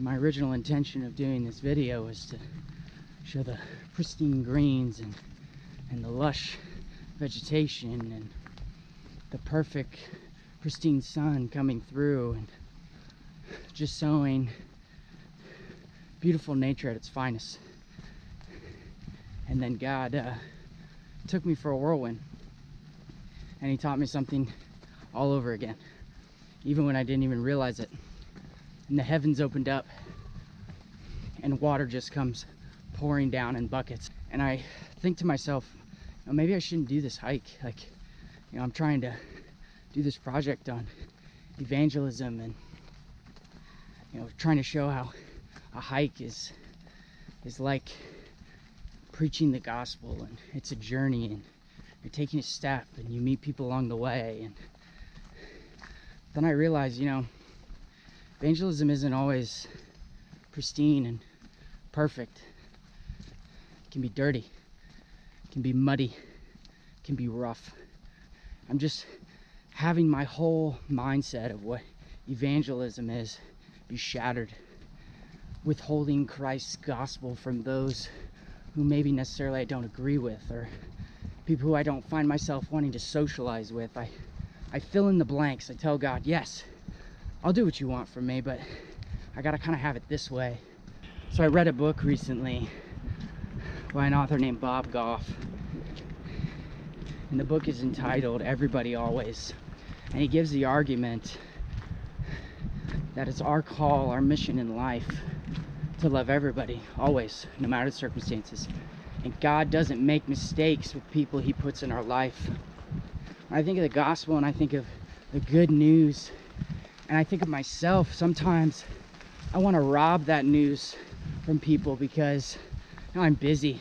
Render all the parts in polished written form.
My original intention of doing this video was to show the pristine greens and the lush vegetation and the perfect pristine sun coming through and just showing beautiful nature at its finest. And then God took me for a whirlwind, and he taught me something all over again, even when I didn't even realize it. And the heavens opened up and water just comes pouring down in buckets. And I think to myself, maybe I shouldn't do this hike. I'm trying to do this project on evangelism and trying to show how a hike is like preaching the gospel, and it's a journey, and you're taking a step and you meet people along the way. And then I realized, evangelism isn't always pristine and perfect. It can be dirty, it can be muddy, it can be rough. I'm just having my whole mindset of what evangelism is be shattered, withholding Christ's gospel from those who maybe necessarily I don't agree with, or people who I don't find myself wanting to socialize with. I fill in the blanks. I tell God, yes, I'll do what you want from me, but I gotta kind of have it this way. So I read a book recently by an author named Bob Goff, and the book is entitled Everybody Always. And he gives the argument that it's our call, our mission in life, to love everybody, always, no matter the circumstances. And God doesn't make mistakes with people he puts in our life. When I think of the gospel and I think of the good news, and I think of myself, sometimes I want to rob that news from people because I'm busy.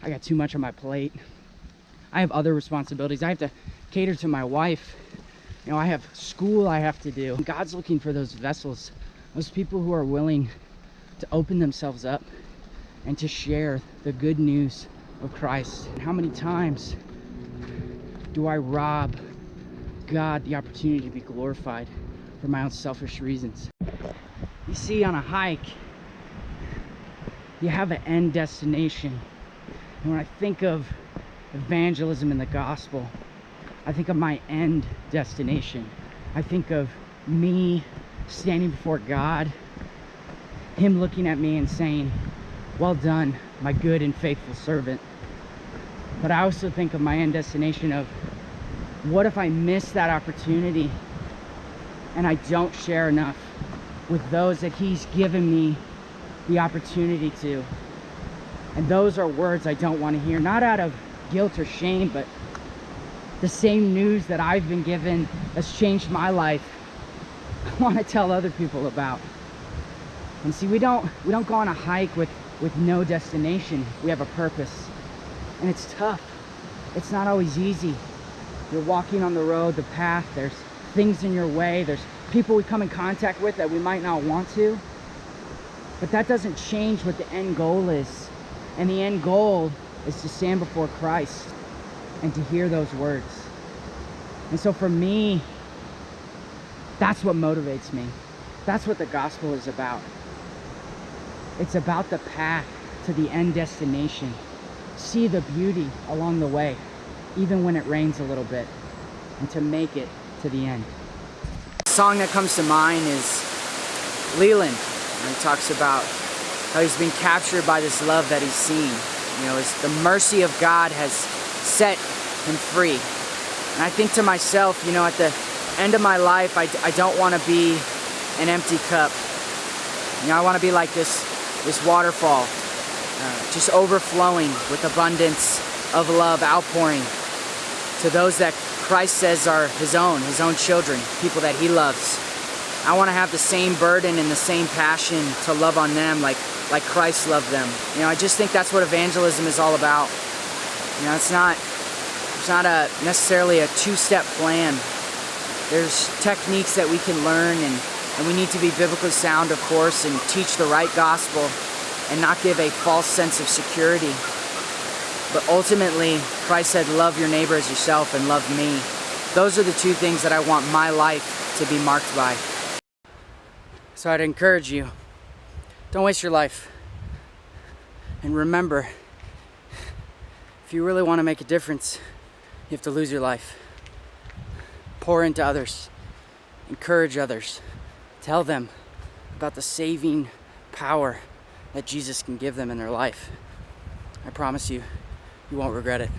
I got too much on my plate. I have other responsibilities. I have to cater to my wife. I have school I have to do. God's looking for those vessels, those people who are willing to open themselves up and to share the good news of Christ. And how many times do I rob God the opportunity to be glorified for my own selfish reasons? You see, on a hike, you have an end destination. And when I think of evangelism in the gospel, I think of my end destination. I think of me standing before God, him looking at me and saying, well done, my good and faithful servant. But I also think of my end destination of, what if I miss that opportunity and I don't share enough with those that he's given me the opportunity to? And those are words I don't want to hear, not out of guilt or shame, but the same news that I've been given that's changed my life, I want to tell other people about. And see, we don't go on a hike with no destination. We have a purpose, and it's tough. It's not always easy. You're walking on the road, the path, there's things in your way, there's people we come in contact with that we might not want to, but that doesn't change what the end goal is. And the end goal is to stand before Christ and to hear those words. And so for me, that's what motivates me. That's what the gospel is about. It's about the path to the end destination. See the beauty along the way, even when it rains a little bit, and to make it to the end. The song that comes to mind is Leland, and he talks about how he's been captured by this love that he's seen. As the mercy of God has set him free. And I think to myself, at the end of my life, I don't want to be an empty cup. I want to be like this waterfall, just overflowing with abundance of love, outpouring to those that Christ says are his own children, people that he loves. I want to have the same burden and the same passion to love on them like Christ loved them. I just think that's what evangelism is all about. It's not necessarily a two-step plan. There's techniques that we can learn, and we need to be biblically sound, of course, and teach the right gospel and not give a false sense of security. But ultimately, Christ said, love your neighbor as yourself and love me. Those are the two things that I want my life to be marked by. So I'd encourage you, Don't waste your life. And remember, if you really want to make a difference, you have to lose your life. Pour into others. Encourage others. Tell them about the saving power that Jesus can give them in their life. I promise you, you won't regret it.